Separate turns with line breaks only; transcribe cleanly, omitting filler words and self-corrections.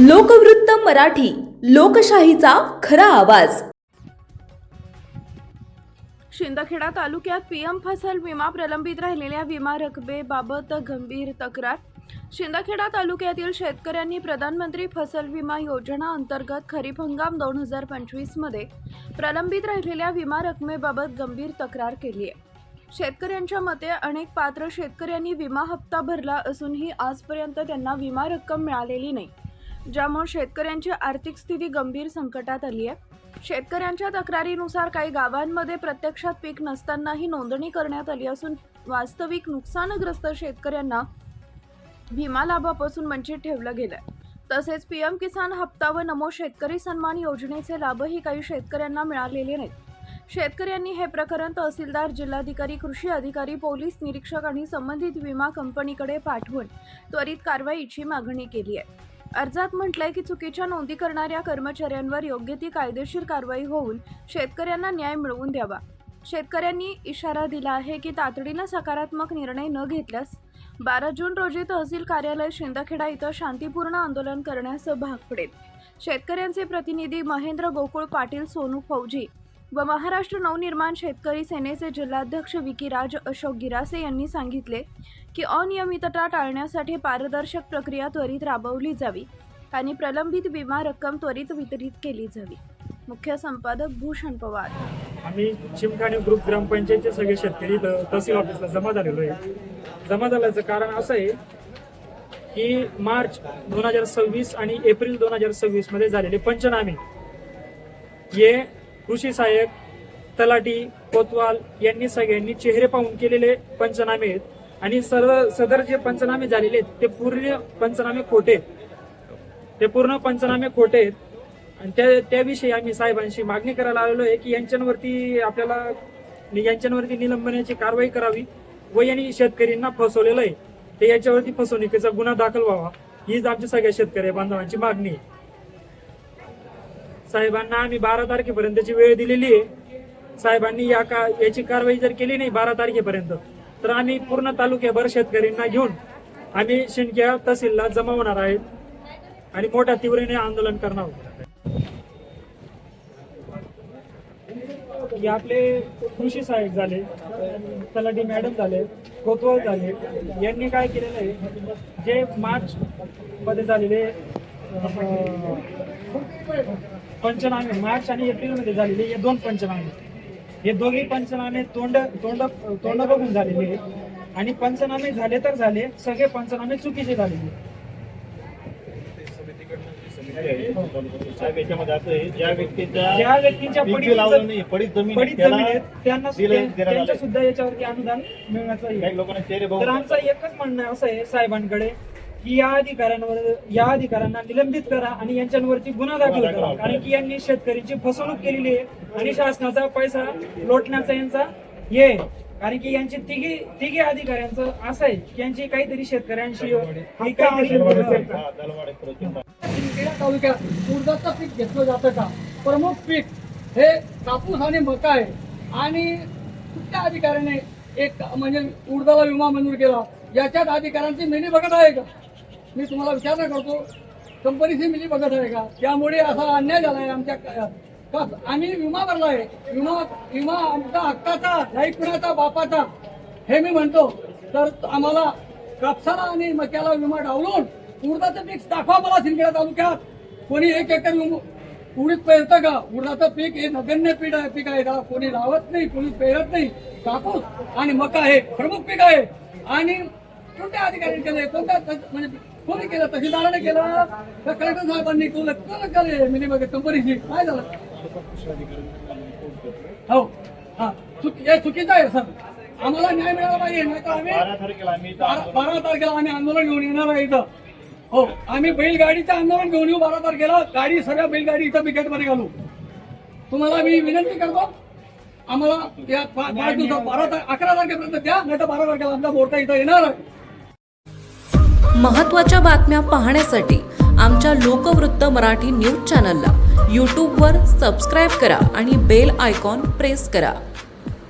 लोकवृत्त मराठी, लोकशाहीचा खरा आवाज।
शिंदखेडा तालुक्यात पीएम फसल विमा प्रलंबित राहिलेल्या विमा रकमेबाबत गंभीर तक्रार। शिंदखेडा तालुक्यातील शेतकऱ्यांनी प्रधानमंत्री फसल विमा योजना अंतर्गत खरीप हंगाम 2025 मध्ये प्रलंबित राहिलेल्या विमा रकमेबाबत गंभीर तक्रार केली आहे। शेतकऱ्यांच्या मते अनेक पात्र शेतकऱ्यांनी विमा हप्ता भरला असूनही आजपर्यंत त्यांना विमा रक्कम मिळालेली नाही, ज्यामुळे शेतकऱ्यांची आर्थिक स्थिती गंभीर संकटात आली आहे। शेतकऱ्यांच्या तक्रारीनुसार काही गावांमध्ये प्रत्यक्षात पीक नसतानाही नोंदणी करण्यात आली असून वास्तविक नुकसानग्रस्त शेतकऱ्यांना विमा लाभापासून वंचित ठेवलं गेलंय। तसेच पीएम किसान हप्ता व नमो शेतकरी सन्मान योजनेचे लाभही काही शेतकऱ्यांना मिळालेले नाहीत। शेतकऱ्यांनी हे प्रकरण तहसीलदार, जिल्हाधिकारी, कृषी अधिकारी, पोलीस निरीक्षक आणि संबंधित विमा कंपनीकडे पाठवून त्वरित कारवाईची मागणी केली आहे। अर्जात म्हटलंय की चुकीच्या नोंदी करणाऱ्या कर्मचाऱ्यांवर योग्य ती कायदेशीर कारवाई होऊन शेतकऱ्यांना न्याय मिळवून द्यावा। शेतकऱ्यांनी इशारा दिला आहे की तातडीनं सकारात्मक निर्णय न घेतल्यास 12 जून रोजी तहसील कार्यालय शिंदखेडा इथं शांतिपूर्ण आंदोलन करण्यास भाग पडेल। शेतकऱ्यांचे प्रतिनिधी महेंद्र गोकुळ पाटील, सोनू फौजी व महाराष्ट्र नवनिर्माण शेतकरी सेनेचे जिल्हाध्यक्ष विकीराज अशोक गिरासे यांनी सांगितले की अनियमितता टाळण्यासाठी पारदर्शक प्रक्रिया त्वरित राबवली जावी आणि प्रलंबित विमा रक्कम त्वरित वितरित केली जावी। मुख्य संपादक भूषण पवार।
आम्ही चिमखाणे ग्रुप ग्रामपंचायतचे सगळे शेतकरी तहसील ऑफिसला जमा झालेलो आहे। जमा झाल्याचं कारण असं आहे की मार्च 2026 आणि एप्रिल 2026 मध्ये झालेले पंचनामे हे कृषी सहाय्यक, तलाठी, कोतवाल यांनी सगळ्यांनी चेहरे पाहून केलेले पंचनामे आहेत आणि सदर जे पंचनामे झालेले आहेत ते पूर्ण पंचनामे खोटे आहेत आणि त्याविषयी आम्ही साहेबांशी मागणी करायला आलेलो आहे की यांच्यावरती निलंबनाची कारवाई करावी व यांनी शेतकऱ्यांना फसवलेलं आहे ते याच्यावरती फसवणुकीचा गुन्हा दाखल व्हावा, हीच आमच्या सगळ्या शेतकरी बांधवांची मागणी आहे। साहेबांना आम्ही 12 तारखेपर्यंतची वेळ दिलेली आहे। साहेबांनी याची कारवाई जर केली नाही 12 तारखेपर्यंत तर आम्ही पूर्ण तालुक्याभर शेतकऱ्यांना घेऊन आम्ही शिंदखेडा तहसीलला जमा होणार आहेत आणि मोठ्या तीव्रतेने आंदोलन करणार आहोत। आपले कृषी सहाय्यक झाले, तलाठी मॅडम झाले, कोतवाल झाले, यांनी काय केलेलं आहे, जे मार्च मध्ये झालेले पंचनामे, मार्च आणि एप्रिल मध्ये झालेले हे 2 पंचनामे, हे दोघी पंचनामे तोंड बघून झालेले आहेत आणि पंचनामे झाले तर झाले, सगळे पंचनामे चुकीचे झालेले।
ज्या व्यक्तींच्या पडीत जमीन आहेत
त्यांना सुद्धा याच्यावरती अनुदान मिळण्याचं। तर आमचं एकच म्हणणं असं आहे साहेबांकडे की या अधिकाऱ्यांना निलंबित करा आणि यांच्यावरती गुन्हा दाखल करा, कारण की यांनी शेतकऱ्यांची फसवणूक केलेली आहे आणि शासनाचा पैसा लोटण्याचा यांचा हे, कारण की यांची तिघी अधिकाऱ्यांचं असं आहे की यांची काहीतरी शेतकऱ्यांशी
तालुक्यात उडदाचं पीक घेतलं जातं का? प्रमुख पीक हे कापूस आणि मका आहे आणि कुठल्या अधिकाऱ्याने एक म्हणजे उडदाला विमा मंजूर केला, याच्यात अधिकाऱ्यांची मिली बघत आहे का? मी तुम्हाला विचारणा करतो, कंपनीची मिली बघत आहे का? त्यामुळे असा अन्याय झाला आहे आमच्या। आम्ही विमा भरला आहे, विमा आमचा हक्काचा, नाही कुणाचा बापाचा, हे मी म्हणतो। तर आम्हाला कापसाला आणि मक्याला विमा डावलून उडदाचं पीक दाखवा मला शिंदखेडा तालुक्यात। कोणी 1 एकर उडीद पेरतं का? उडदाचं पीक हे नगण्य पीक आहे का? कोणी लावत नाही, कोणी पेरत नाही। कापूस आणि मका हे प्रमुख पीक आहे आणि कोणत्या अधिकाऱ्याने केलंय? म्हणजे कोणी केलं? तहसीलदाराने केलं तर कलेक्टर साहेबांनी केलं मिली बघत कंपनीची काय झालं? हो, हा, हे चुकीचं आहे सर। आम्हाला न्याय मिळाला पाहिजे, नाही तर आम्ही 12 तारखेला आम्ही आंदोलन घेऊन येणार आहे इथं। हो, आम्ही बैलगाडीचं आंदोलन घेऊन येऊ 12 तारखेला, गाडी सगळ्या बैलगाडी इथं बिकेटमध्ये घालू। तुम्हाला मी विनंती करतो, आम्हाला या 5 दिवसात 11 तारखेपर्यंत द्या, नाही तर 12 तारखेला आमचा मोर्चा इथं येणार आहे।
महत्त्वाच्या बातम्या पाहण्यासाठी आमच्या लोकवृत्त मराठी न्यूज चॅनलला यूट्यूबवर सबस्क्राईब करा आणि बेल आयकॉन प्रेस करा।